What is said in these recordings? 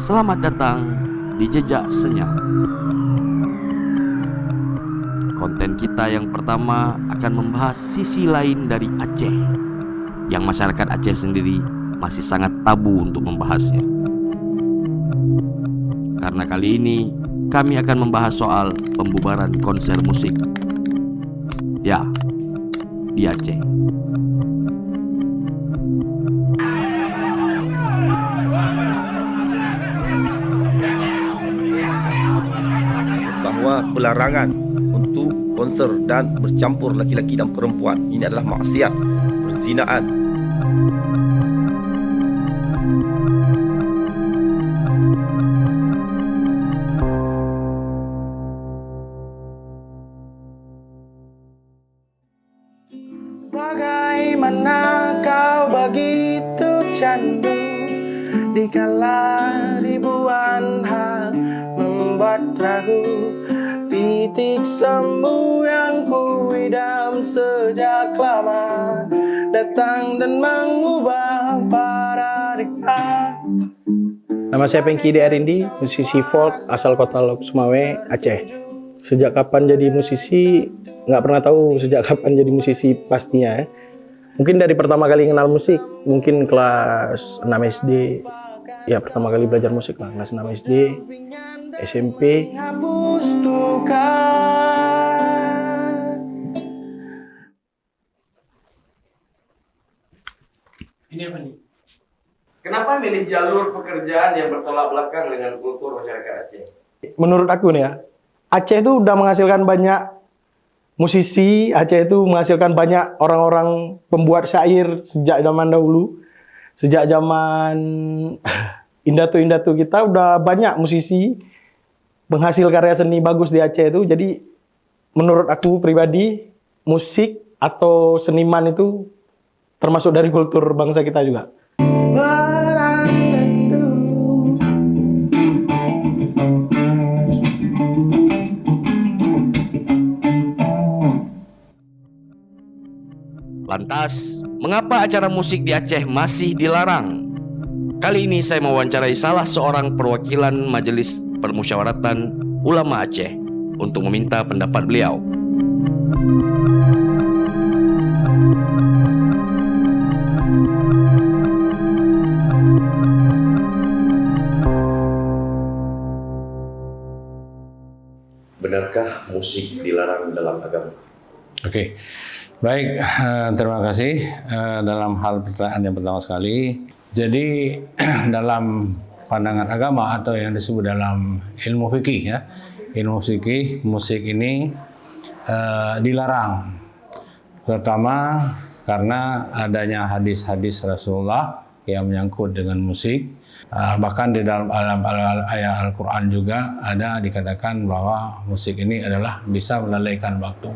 Selamat datang di Jejak Senyap. Konten kita yang pertama akan membahas sisi lain dari Aceh, yang masyarakat Aceh sendiri masih sangat tabu untuk membahasnya. Karena kali ini kami akan membahas soal pembubaran konser musik. Ya, di Aceh. Bahwa pelarangan untuk konser dan bercampur laki-laki dan perempuan ini adalah maksiat, perzinaan. Bagaimana kau begitu candu dikala ribuan hal membuat ragu, titik semu yang ku idam sejak lama datang dan mengubah paradigma. Nama saya Pengki Arindi, musisi folk asal kota Lok Sumawe, Aceh. Sejak kapan jadi musisi, nggak pernah tahu sejak kapan jadi musisi pastinya. Mungkin dari pertama kali kenal musik, mungkin kelas 6 SD. Ya pertama kali belajar musik lah, kelas 6 SD, SMP. Ini apa nih? Kenapa milih jalur pekerjaan yang bertolak belakang dengan kultur masyarakat Aceh? Menurut aku nih ya, Aceh itu udah menghasilkan banyak musisi, Aceh itu menghasilkan banyak orang-orang pembuat syair sejak zaman dahulu. Sejak zaman Indatu-Indatu kita udah banyak musisi penghasil karya seni bagus di Aceh itu. Jadi menurut aku pribadi, musik atau seniman itu termasuk dari kultur bangsa kita juga. Lantas, mengapa acara musik di Aceh masih dilarang? Kali ini saya mewawancarai salah seorang perwakilan Majelis Permusyawaratan Ulama Aceh untuk meminta pendapat beliau. Benarkah musik dilarang dalam agama? Oke, baik. Terima kasih dalam hal pertanyaan yang pertama sekali. Jadi dalam pandangan agama atau yang disebut dalam ilmu fikih ya, ilmu fikih musik ini dilarang, terutama karena adanya hadis-hadis Rasulullah yang menyangkut dengan musik. Bahkan di dalam ayat Al-Quran juga ada dikatakan bahwa musik ini adalah bisa melalaikan waktu.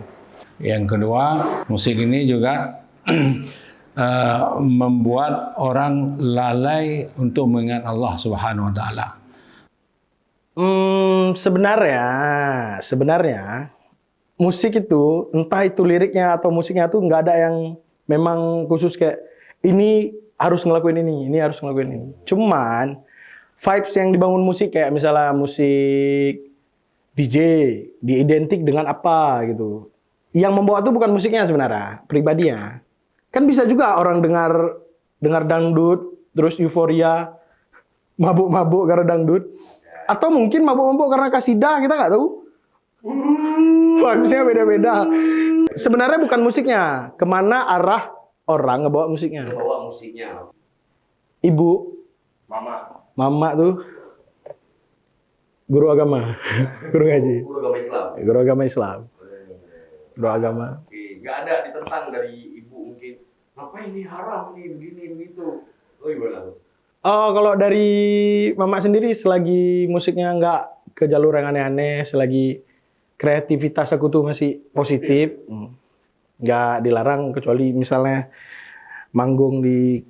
Yang kedua, musik ini juga membuat orang lalai untuk mengingat Allah Subhanahu wa taala. Sebenarnya musik itu entah itu liriknya atau musiknya itu nggak ada yang memang khusus kayak ini harus ngelakuin ini harus ngelakuin ini. Cuman vibes yang dibangun musik kayak misalnya musik DJ diidentik dengan apa gitu. Yang membawa itu bukan musiknya sebenarnya, pribadinya. Kan bisa juga orang dengar dangdut, terus euforia, mabuk-mabuk karena dangdut. Atau mungkin mabuk-mabuk karena kasidah, kita nggak tahu. Vibes-nya beda-beda. Sebenarnya bukan musiknya, kemana arah orang ngebawa musiknya. Bawa musiknya. Ibu, Mama tuh guru agama, guru ngaji, guru agama Islam. guru agama Islam, guru agama. Oke, nggak ada ditentang dari ibu mungkin. Apa ini haram nih begini begitu? Oh gimana tuh? Oh, kalau dari mama sendiri selagi musiknya nggak ke jalur yang aneh-aneh, selagi kreativitas aku tuh masih positif, nggak dilarang kecuali misalnya manggung di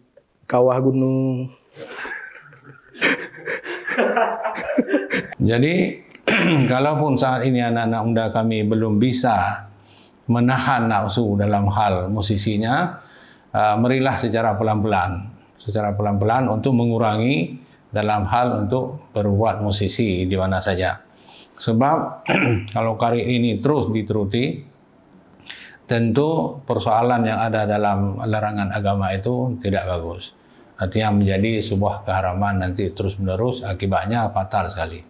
kawah gunung. Jadi kalaupun saat ini anak-anak muda kami belum bisa menahan nafsu dalam hal musisinya, merilah secara pelan-pelan untuk mengurangi dalam hal untuk berbuat musisi di mana saja. Sebab kalau karir ini terus diteruti, tentu persoalan yang ada dalam larangan agama itu tidak bagus. Artinya menjadi sebuah keharaman nanti terus-menerus, akibatnya fatal sekali.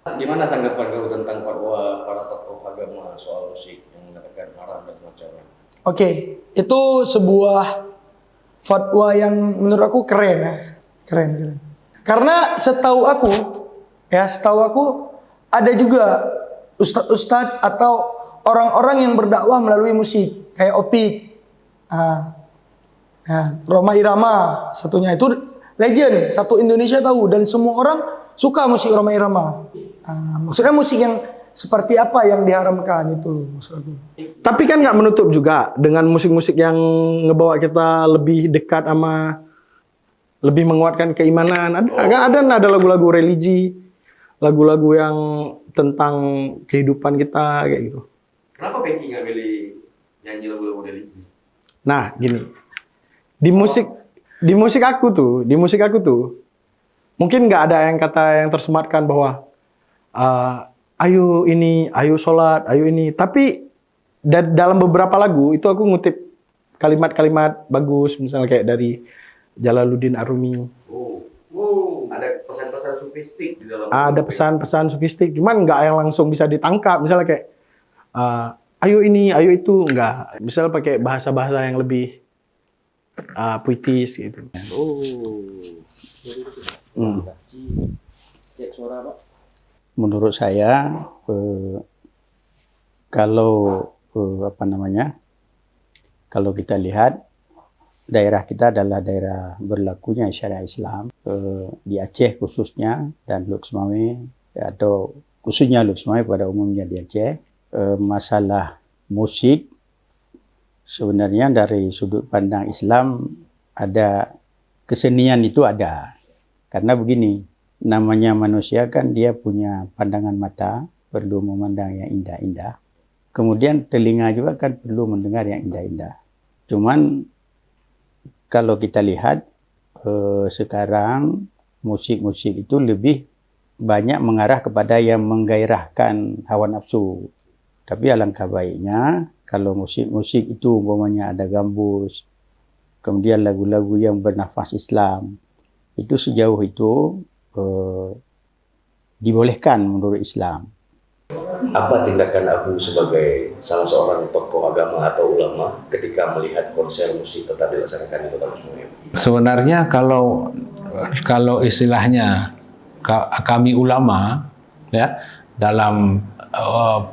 Gimana tanggapan kau tentang fatwa para tokoh agama soal musik yang mengatakan haram dan semacamnya? Oke, itu sebuah fatwa yang menurut aku keren ya. Keren. Karena setahu aku ada juga ustadz-ustadz atau orang-orang yang berdakwah melalui musik kayak Opik, Rhoma Irama, satunya itu legend, satu Indonesia tahu dan semua orang suka musik Rhoma Irama. Maksudnya musik yang seperti apa yang diharamkan itu loh maksud aku. Tapi kan nggak menutup juga dengan musik-musik yang ngebawa kita lebih dekat sama, lebih menguatkan keimanan. Ada lagu-lagu religi, lagu-lagu yang tentang kehidupan kita kayak gitu. Kenapa Peggy nggak pilih nyanyi lagu-lagu religi? Nah, gini. Di musik aku tuh mungkin nggak ada yang tersematkan bahwa ayo sholat, ayo ini. Tapi dalam beberapa lagu itu aku ngutip kalimat-kalimat bagus, misalnya kayak dari Jalaluddin Arumi. Ada pesan-pesan sufistik di dalam. Ada pesan-pesan sufistik, cuman nggak yang langsung bisa ditangkap. Misalnya kayak ayo ini, ayo itu, nggak. Misalnya pakai bahasa-bahasa yang lebih puitis gitu. Cek suara Pak. Menurut saya kalau kalau kita lihat daerah kita adalah daerah berlakunya syariat Islam, di Aceh khususnya dan Luk Semawe atau khususnya Luk Semawe pada umumnya di Aceh, masalah musik sebenarnya dari sudut pandang Islam ada kesenian itu ada. Karena begini, namanya manusia kan dia punya pandangan mata, perlu memandang yang indah-indah. Kemudian telinga juga kan perlu mendengar yang indah-indah. Cuman kalau kita lihat sekarang musik-musik itu lebih banyak mengarah kepada yang menggairahkan hawa nafsu. Tapi alangkah baiknya kalau musik-musik itu umpamanya ada gambus, kemudian lagu-lagu yang bernafas Islam, itu sejauh itu dibolehkan menurut Islam. Apa tindakan Abu sebagai salah seorang tokoh agama atau ulama ketika melihat konser musik tetap dilaksanakan di Kota Lusmoyo? Sebenarnya kalau istilahnya kami ulama ya, dalam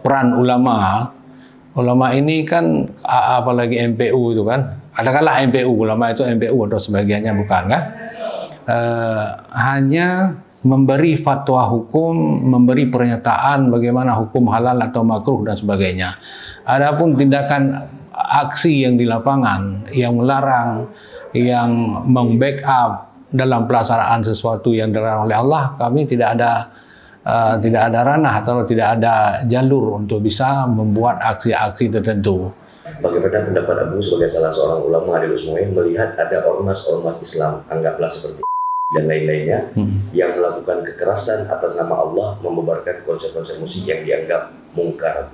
peran ulama ini kan apalagi MPU itu kan, katakanlah MPU, ulama itu MPU atau sebagiannya bukan kan, hanya memberi fatwa hukum, memberi pernyataan bagaimana hukum halal atau makruh dan sebagainya. Adapun tindakan aksi yang di lapangan, yang melarang, yang membackup dalam pelaksanaan sesuatu yang dilarang oleh Allah, kami tidak ada ranah atau tidak ada jalur untuk bisa membuat aksi-aksi tertentu. Bagaimana pendapat Abu sebagai salah seorang ulama di Lusmoyo melihat ada ormas-ormas Islam, anggaplah seperti dan lain-lainnya, yang melakukan kekerasan atas nama Allah, membubarkan konser-konser musik yang dianggap mungkar?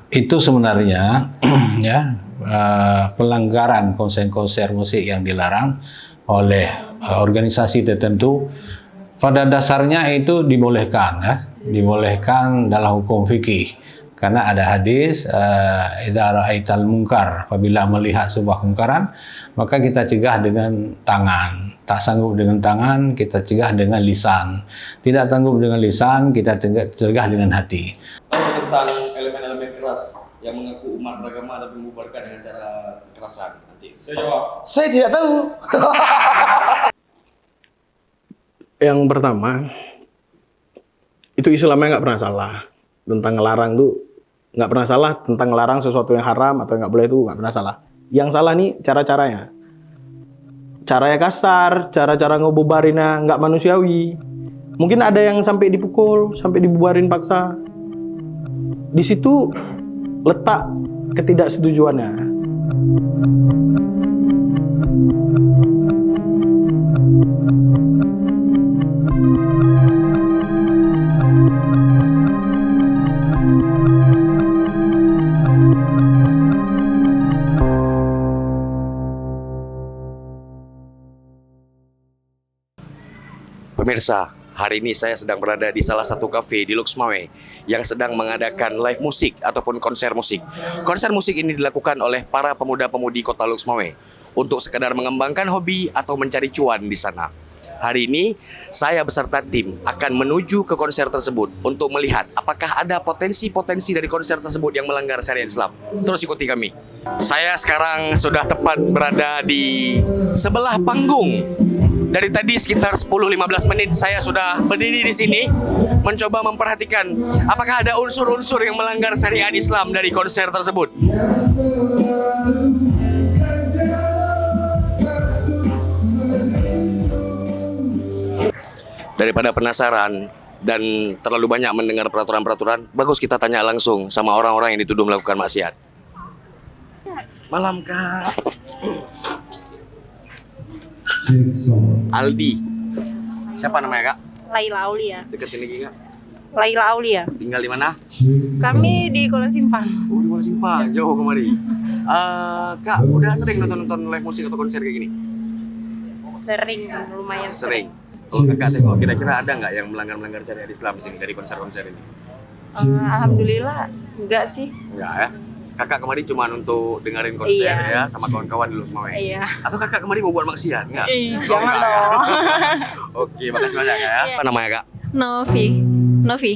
Itu sebenarnya ya, pelanggaran konser-konser musik yang dilarang oleh organisasi tertentu. Pada dasarnya itu dibolehkan ya, dibolehkan dalam hukum fikih. Karena ada hadis, idza ra'aital munkar, apabila melihat sebuah kemungkaran, maka kita cegah dengan tangan. Tak sanggup dengan tangan, kita cegah dengan lisan. Tidak sanggup dengan lisan, kita cegah dengan hati. Tentang elemen-elemen keras yang mengaku umat beragama tapi membubarkan dengan cara kekerasan. Nanti saya jawab. Saya tidak tahu. Yang pertama, itu Islamnya nggak pernah salah. Tentang ngelarang tuh nggak pernah salah, tentang ngelarang sesuatu yang haram atau nggak boleh itu nggak pernah salah. Yang salah nih cara-caranya. Caranya kasar, cara-cara ngebubarinnya nggak manusiawi. Mungkin ada yang sampai dipukul, sampai dibubarin paksa. Di situ letak ketidaksetujuannya. Pemirsa, hari ini saya sedang berada di salah satu kafe di Luxmawe yang sedang mengadakan live musik ataupun konser musik. Konser musik ini dilakukan oleh para pemuda-pemudi kota Luxmawe untuk sekadar mengembangkan hobi atau mencari cuan di sana. Hari ini saya beserta tim akan menuju ke konser tersebut untuk melihat apakah ada potensi-potensi dari konser tersebut yang melanggar syariat Islam. Terus ikuti kami. Saya sekarang sudah tepat berada di sebelah panggung. Dari tadi sekitar 10-15 menit saya sudah berdiri di sini mencoba memperhatikan apakah ada unsur-unsur yang melanggar syariat Islam dari konser tersebut. Daripada penasaran dan terlalu banyak mendengar peraturan-peraturan, bagus kita tanya langsung sama orang-orang yang dituduh melakukan maksiat. Malam, Kak. Aldi. Siapa namanya, Kak? Laila Aulia. Deketin lagi, Kak. Laila Aulia. Tinggal di mana? Kami di Kuala Simpang. Oh, di Kuala Simpang. Jauh kemari. Kak, udah sering nonton live musik atau konser kayak gini? Sering, lumayan Sering. Kalau Kakak tengok, kira-kira ada nggak yang melanggar syariat Islam di sini dari konser-konser ini? Alhamdulillah, enggak sih. Enggak ya? Kakak kemarin cuma untuk dengerin konser Iya. ya sama kawan-kawan di Luxmawe. Iya. Atau kakak kemarin mau buat maksiat? Enggak? Jangan enggak, ya? dong. Oke, makasih banyak ya. Apa namanya, Kak? Novi,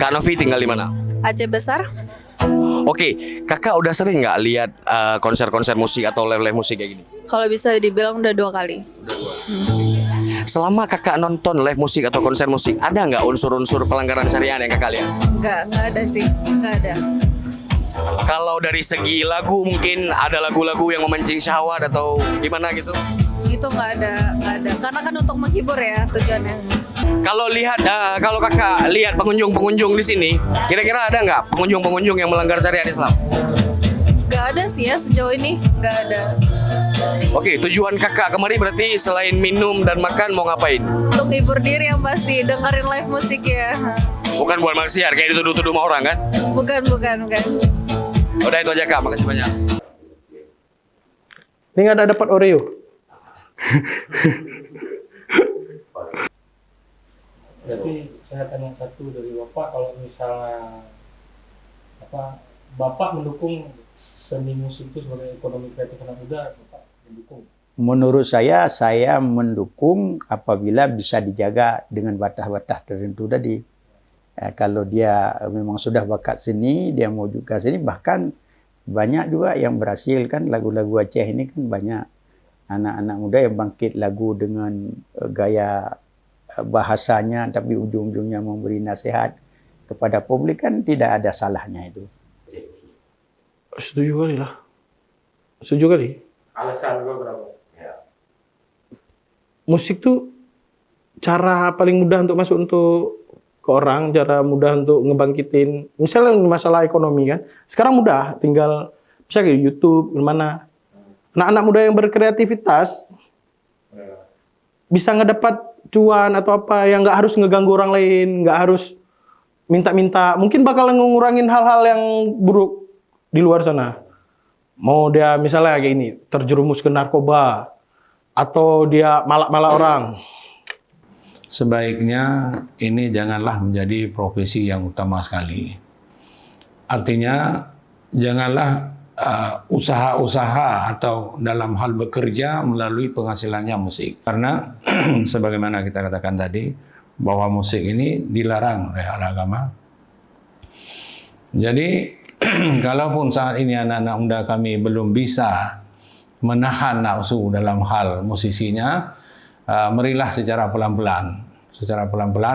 Kak Novi tinggal di mana? Aceh Besar. Oke, kakak udah sering nggak lihat konser-konser musik atau live-live musik kayak gini? Kalau bisa dibilang udah 2 kali. Selama kakak nonton live musik atau konser musik, ada nggak unsur-unsur pelanggaran syariat yang kakak lihat? Enggak ada sih, enggak ada. Kalau dari segi lagu mungkin ada lagu-lagu yang memancing syahwat atau gimana gitu? Itu enggak ada. Karena kan untuk menghibur ya tujuannya. Kalau kakak lihat pengunjung-pengunjung di sini, kira-kira ada nggak pengunjung-pengunjung yang melanggar syariat Islam? Enggak ada sih ya sejauh ini, enggak ada. Oke, tujuan kakak kemari berarti selain minum dan makan mau ngapain? Untuk hibur diri yang pasti, dengerin live musik ya. Bukan buat maksiat kayak dituduh-tuduh sama orang kan? Bukan. Udah itu aja, Kak, makasih banyak. Ini nggak ada dapat Oreo. Berarti saya tanya satu dari Bapak, kalau misalnya Bapak mendukung seni musik itu sebagai ekonomi kreatif anak muda, Bapak mendukung? Menurut saya mendukung apabila bisa dijaga dengan batas-batas tertentu tadi. Kalau dia memang sudah bakat seni, dia mau juga seni, bahkan banyak juga yang berhasil kan lagu-lagu Aceh ini kan banyak anak-anak muda yang bangkit lagu dengan gaya bahasanya tapi ujung-ujungnya memberi nasihat kepada publik, kan tidak ada salahnya itu. Setuju kali lah. Setuju kali. Alasan gue berapa? Musik tuh cara paling mudah untuk masuk untuk ke orang, cara mudah untuk ngebangkitin. Misalnya masalah ekonomi kan, sekarang mudah, tinggal bisa ke YouTube, gimana. Anak-anak muda yang berkreativitas bisa ngedapat cuan atau apa yang nggak harus ngeganggu orang lain, nggak harus minta-minta. Mungkin bakal ngurangin hal-hal yang buruk di luar sana. Mau dia misalnya kayak ini, terjerumus ke narkoba, atau dia malak-malak orang. Sebaiknya ini janganlah menjadi profesi yang utama sekali. Artinya janganlah usaha-usaha atau dalam hal bekerja melalui penghasilannya musik. Karena sebagaimana kita katakan tadi, bahwa musik ini dilarang oleh agama. Jadi kalaupun saat ini anak-anak muda kami belum bisa menahan nafsu dalam hal musisinya, marilah secara pelan-pelan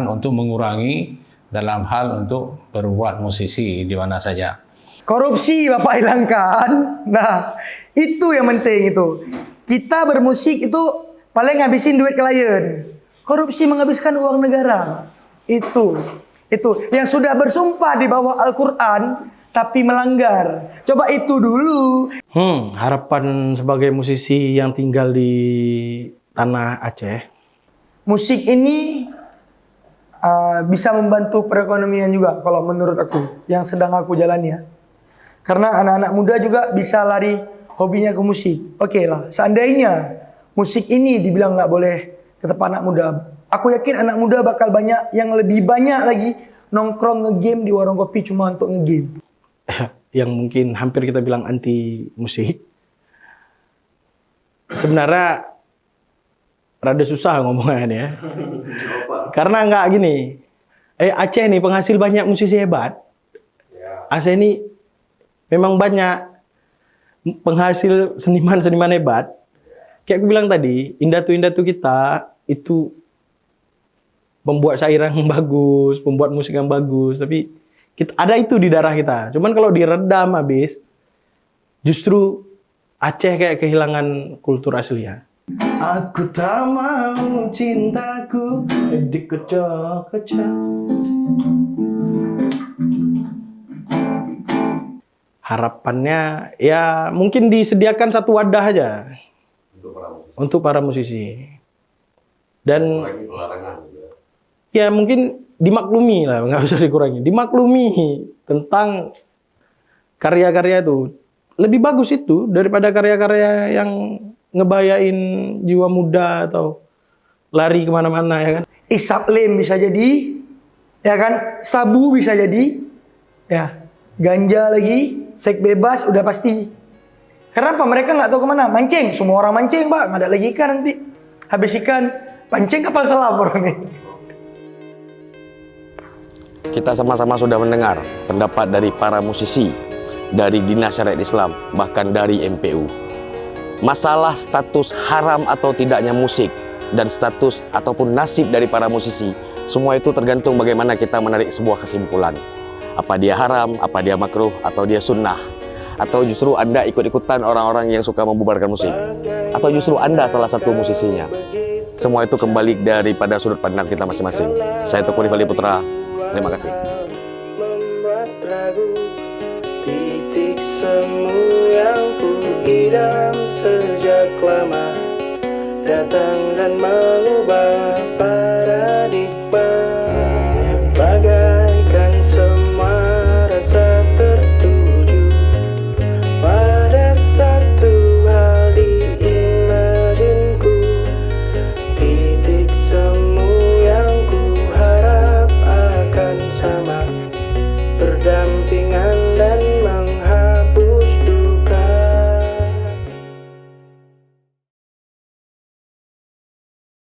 untuk mengurangi dalam hal untuk berbuat musisi di mana saja. Korupsi Bapak hilangkan. Nah, itu yang penting itu. Kita bermusik itu paling ngabisin duit klien. Korupsi menghabiskan uang negara. Itu. Itu yang sudah bersumpah di bawah Al-Quran tapi melanggar. Coba itu dulu. Harapan sebagai musisi yang tinggal di tanah Aceh. Musik ini bisa membantu perekonomian juga kalau menurut aku yang sedang aku jalani ya. Karena anak-anak muda juga bisa lari hobinya ke musik. Oke lah, seandainya musik ini dibilang nggak boleh ke tempat anak muda, aku yakin anak muda bakal banyak yang lebih banyak lagi nongkrong ngegame di warung kopi cuma untuk ngegame. Yang mungkin hampir kita bilang anti musik. Sebenarnya rada susah ngomongnya ya. Karena nggak gini. Aceh nih penghasil banyak musisi hebat. Aceh ini memang banyak penghasil seniman-seniman hebat. Kayak aku bilang tadi, indatu-indatu kita itu membuat syair yang bagus, membuat musik yang bagus, tapi ada itu di darah kita. Cuman kalau diredam habis, justru Aceh kayak kehilangan kultur aslinya. Aku tak mau cintaku dikocok-kocok. Harapannya ya mungkin disediakan satu wadah aja untuk para musisi. Dan ya mungkin dimaklumi lah, nggak usah dikurangi. Dimaklumi tentang karya-karya itu. Lebih bagus itu daripada karya-karya yang ngebayain jiwa muda atau lari kemana-mana ya kan. Isap lem bisa jadi, ya kan? Sabu bisa jadi, ya. Ganja lagi, seks bebas udah pasti. Karena apa? Mereka nggak tahu kemana. Mancing, semua orang mancing pak, nggak ada lagi ikan nanti. Habis ikan, pancing kapal selam orang nih. Kita sama-sama sudah mendengar pendapat dari para musisi, dari Dinas Syariat Islam, bahkan dari MPU. Masalah status haram atau tidaknya musik dan status ataupun nasib dari para musisi, semua itu tergantung bagaimana kita menarik sebuah kesimpulan. Apa dia haram, apa dia makruh, atau dia sunnah, atau justru Anda ikut-ikutan orang-orang yang suka membubarkan musik, atau justru Anda salah satu musisinya. Semua itu kembali daripada sudut pandang kita masing-masing. Saya Teguh Rifaldi Putra, terima kasih. Membuat ragu titik semu yang ku idam sejak lama datang dan